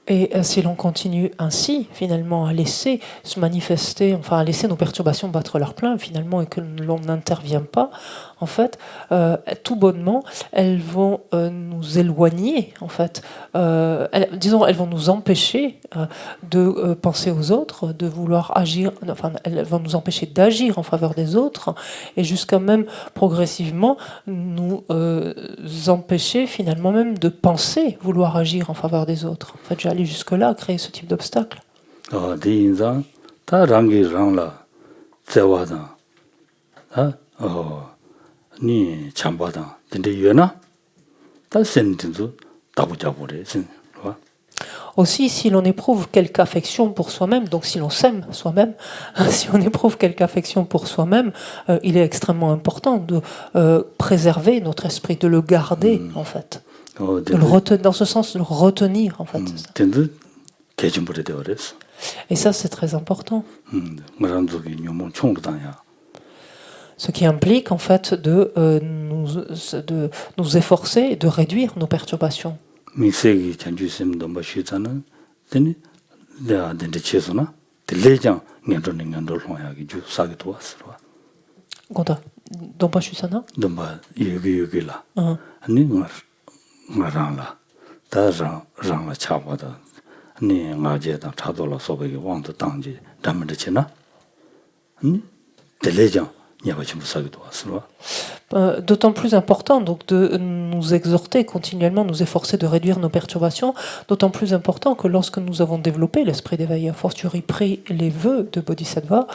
Et si l'on continue ainsi, finalement, à laisser se manifester, enfin à laisser nos perturbations battre leur plein, finalement, et que l'on n'intervient pas, en fait, tout bonnement, elles vont nous éloigner, en fait. Elles vont nous empêcher de penser aux autres, de vouloir agir, enfin, elles vont nous empêcher d'agir en faveur des autres, et jusqu'à même, progressivement, nous empêcher, finalement même, de penser vouloir agir en faveur des autres. En fait, j'allais jusque-là, créer ce type d'obstacle. Aussi, si l'on éprouve quelque affection pour soi-même, donc si l'on s'aime soi-même, si on éprouve quelque affection pour soi-même, il est extrêmement important de préserver notre esprit, de le garder, en fait. De le retenir, dans ce sens, de le retenir, en fait. Et ça, c'est très important. Ce qui implique, en fait, de nous efforcer et de réduire nos perturbations. Gonda, Dompa Shusana? Dompa yugi la. Ani nga la. Ta rang la chapa da. Ani nga je da chado la soba ki wang to tang je damar chena. Ani dele jang. D'autant plus important donc de nous exhorter continuellement, nous efforcer de réduire nos perturbations, d'autant plus important que lorsque nous avons développé l'esprit d'éveil, a fortiori pris les vœux de Bodhisattva,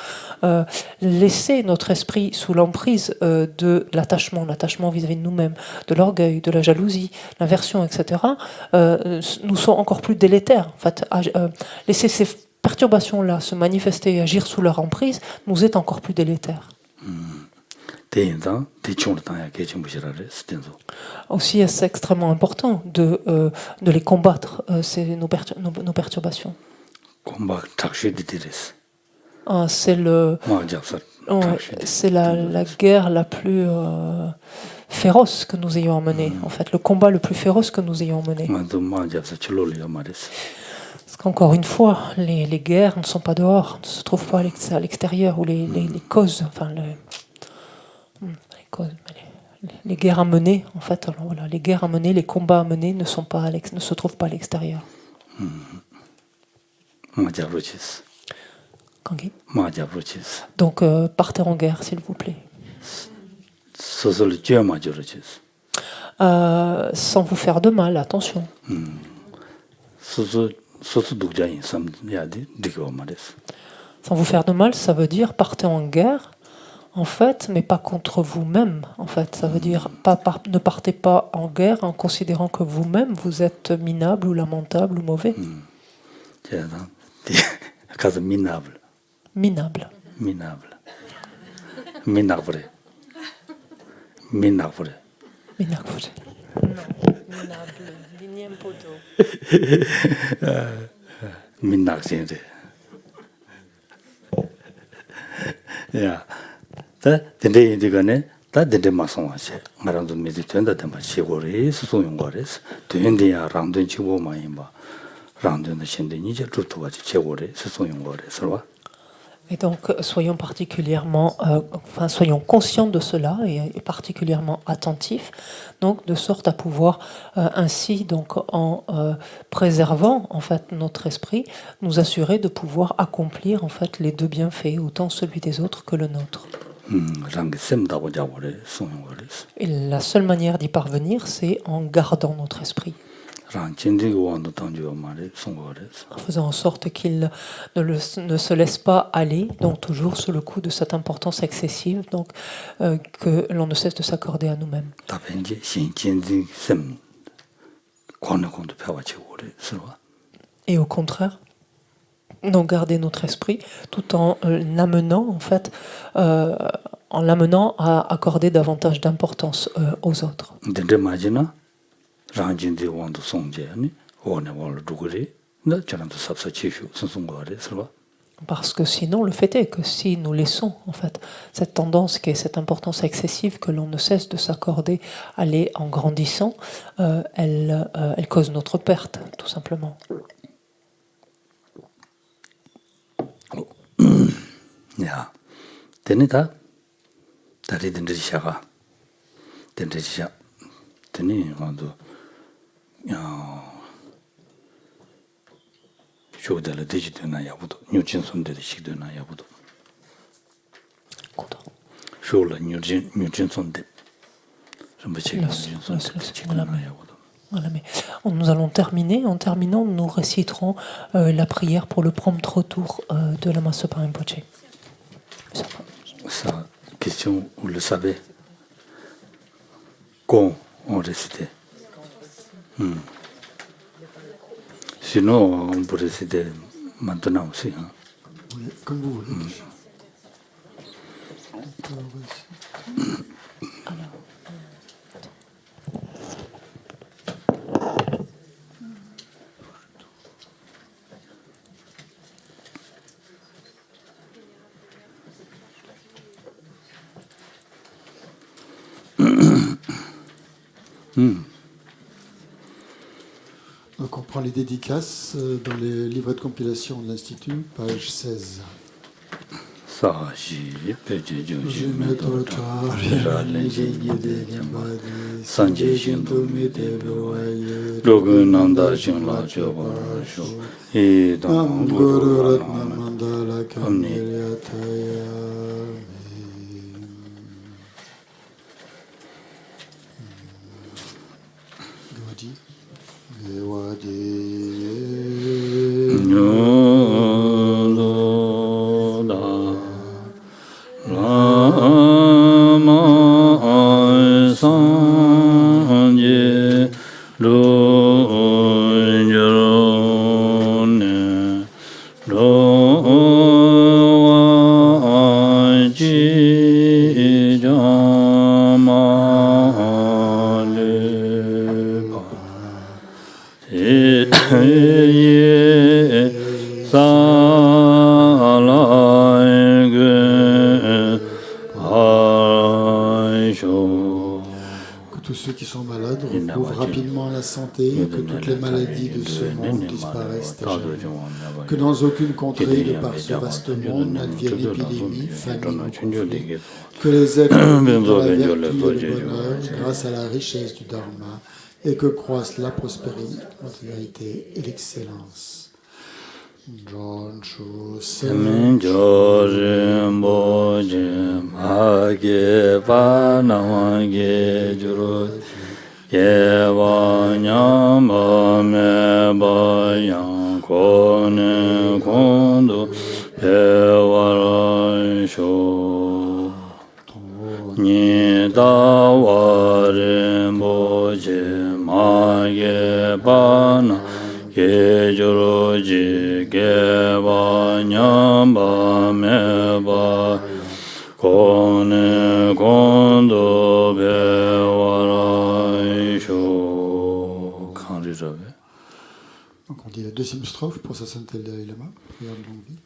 laisser notre esprit sous l'emprise de l'attachement vis-à-vis de nous-mêmes, de l'orgueil, de la jalousie, l'aversion, etc., nous sont encore plus délétères. En fait, laisser ces perturbations-là se manifester et agir sous leur emprise nous est encore plus délétère. Aussi, c'est extrêmement important de les combattre, nos perturbations. C'est la guerre la plus féroce que nous ayons à mener, en fait, le combat le plus féroce que nous ayons à mener. Parce qu'encore une fois, les guerres ne sont pas dehors, ne se trouvent pas à l'extérieur, ou les causes, enfin les guerres à mener, en fait, alors voilà, les guerres à mener, les combats à mener ne se trouvent pas à l'extérieur. Donc, partez en guerre, s'il vous plaît. Sans vous faire de mal, attention. Sans vous faire de mal, ça veut dire partez en guerre, en fait, mais pas contre vous-même. En fait, ça veut dire ne partez pas en guerre en considérant que vous-même vous êtes minable ou lamentable ou mauvais. Minable. Minable. Minable. Minable. Minable. Minable. Minable. Yeah. Dende indigane, dende masongache. Ngarandu meditenda dema chigores, suyungores. Dende ya rangdun chigo mayimba. Rangdun de shende nije rutuwachi chigores, suyungores, right? Et donc, soyons conscients de cela et particulièrement attentifs, donc de sorte à pouvoir ainsi, donc en préservant en fait notre esprit, nous assurer de pouvoir accomplir en fait les deux bienfaits, autant celui des autres que le nôtre. Et la seule manière d'y parvenir, c'est en gardant notre esprit. En faisant en sorte qu'il ne se laisse pas aller, donc toujours sous le coup de cette importance excessive, donc que l'on ne cesse de s'accorder à nous-mêmes. Et au contraire, donc garder notre esprit tout en l'amenant en fait, en l'amenant à accorder davantage d'importance aux autres. Parce que sinon, le fait est que si nous laissons en fait cette tendance, qui est cette importance excessive que l'on ne cesse de s'accorder, aller en grandissant, elle cause notre perte, tout simplement. tendencia teni quando 쇼들 디지털나 야부도 뉴진 손들이 시도나 야부도 쇼라 뉴진 손들 좀 같이 뉴진 손들 야부도. Voilà, mais nous allons terminer. En terminant, nous réciterons la prière pour le prompt retour de Lama Sopa Rinpoche. Ça, question, vous le savez. Quand on récitait. Sinon, on peut réciter maintenant aussi. Hein. Comme vous voulez. Donc on prend les dédicaces dans les livrets de compilation de l'Institut, page 16. Que toutes les maladies de ce monde disparaissent à jamais. Que dans aucune contrée de par ce vaste monde n'advienne épidémie, famine ou conflit. Que les êtres vivent dans la vertu et le bonheur grâce à la richesse du Dharma et que croissent la prospérité, l'intégrité et l'excellence. John Chu Semen Jorim Bojim Hage Panawage Juro Yeva Nyamba Meba Yang Kone Kondo Pewara Sho Nida Warim Bojim Hage Panawage Juro Geva Nyamba Meba Kone Kondo Bewara Sho. Donc on dit la deuxième strophe pour sa sainte Dalai Lama, prière de longue vie.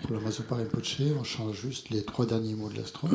Pour la Masopa Rinpoche, on change juste les trois derniers mots de la strophe.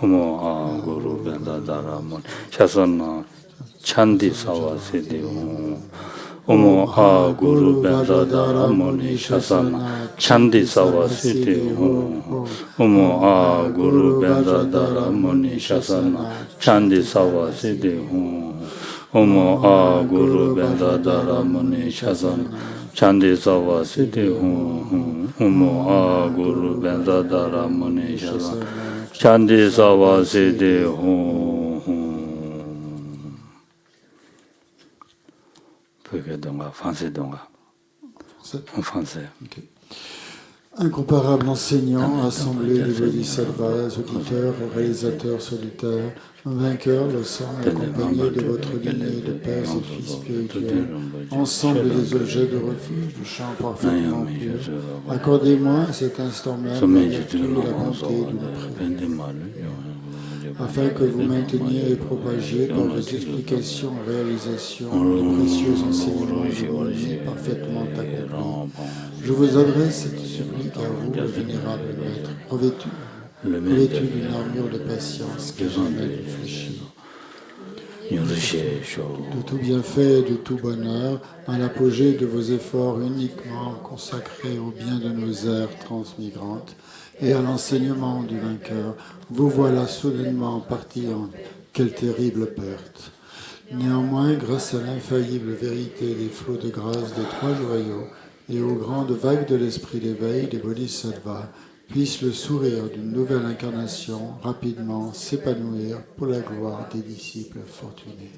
Omo a guru benda daramon shasana chandi sawa siddhi Omo a guru benda daramon shasana chandi sawa siddhi Omo a guru benda daramon shasana chandi sawa siddhi Omo a guru benda daramon shasana chandi sawa siddhi Omo a guru benda daramon shasana Chandi sawa siddhi français. Okay. Incomparable enseignant, assemblée de bodhisattvas, auditeurs, réalisateurs solitaires, vainqueurs, le sang accompagné de votre lignée de pères et fils spirituels, ensemble des objets de refuge du chant parfaitement pur, accordez-moi à cet instant même la vertu et la bonté d'une prière, afin que vous mainteniez et propagiez par vos explications et réalisations les précieux enseignements divins parfaitement accomplis. Je vous adresse cette supplique à vous, le vénérable maître, revêtu d'une armure de patience qui jamais ne fléchit. De tout bienfait et de tout bonheur, à l'apogée de vos efforts uniquement consacrés au bien de nos ères transmigrantes et à l'enseignement du vainqueur, vous voilà soudainement partis en quelle terrible perte. Néanmoins, grâce à l'infaillible vérité des flots de grâce des trois joyaux et aux grandes vagues de l'esprit d'éveil des bodhisattvas, puisse le sourire d'une nouvelle incarnation rapidement s'épanouir pour la gloire des disciples fortunés.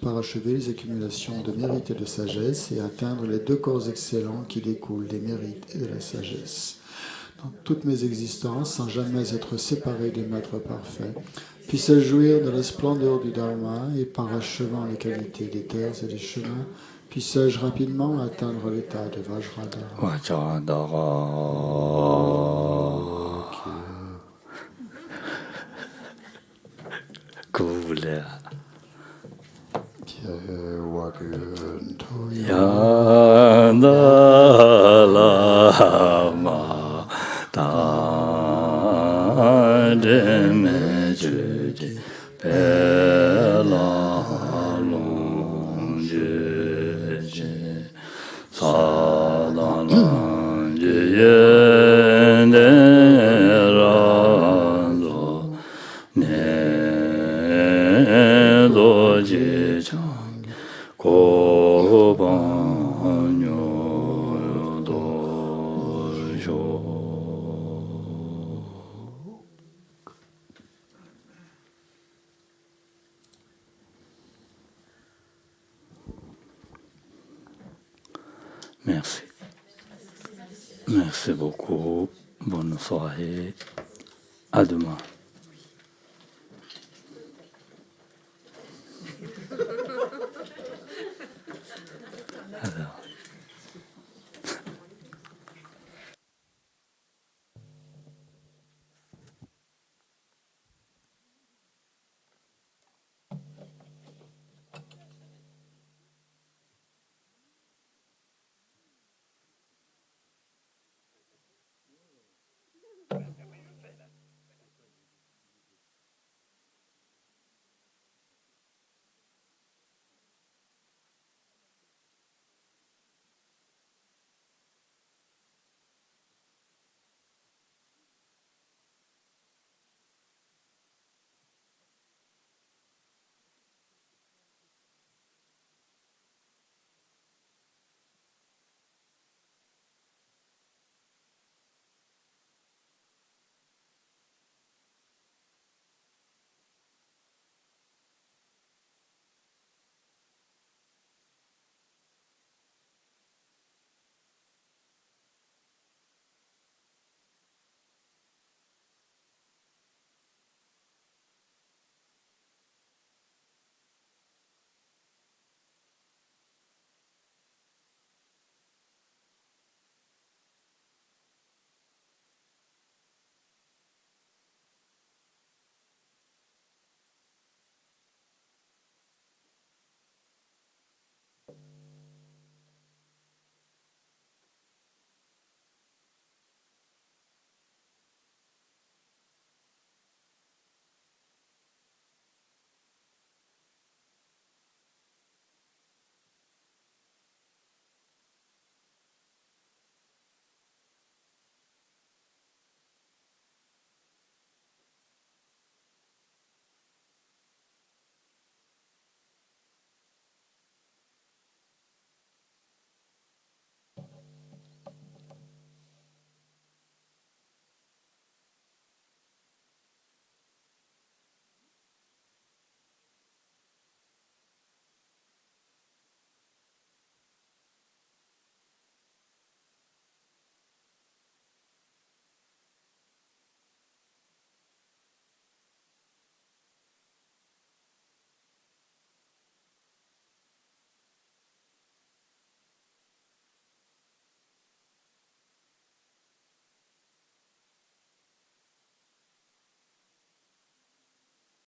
Parachever les accumulations de mérite et de sagesse et atteindre les deux corps excellents qui découlent des mérites et de la sagesse. Dans toutes mes existences, sans jamais être séparé des maîtres parfaits, puisse-je jouir de la splendeur du Dharma et parachevant les qualités des terres et des chemins, puisse-je rapidement atteindre l'état de Vajradhara. Que vous voulez. Yandalama Tademejudi Pelalonjeje Sadananjeyenderando Nedojejang Merci. Merci beaucoup. Bonne soirée. À demain.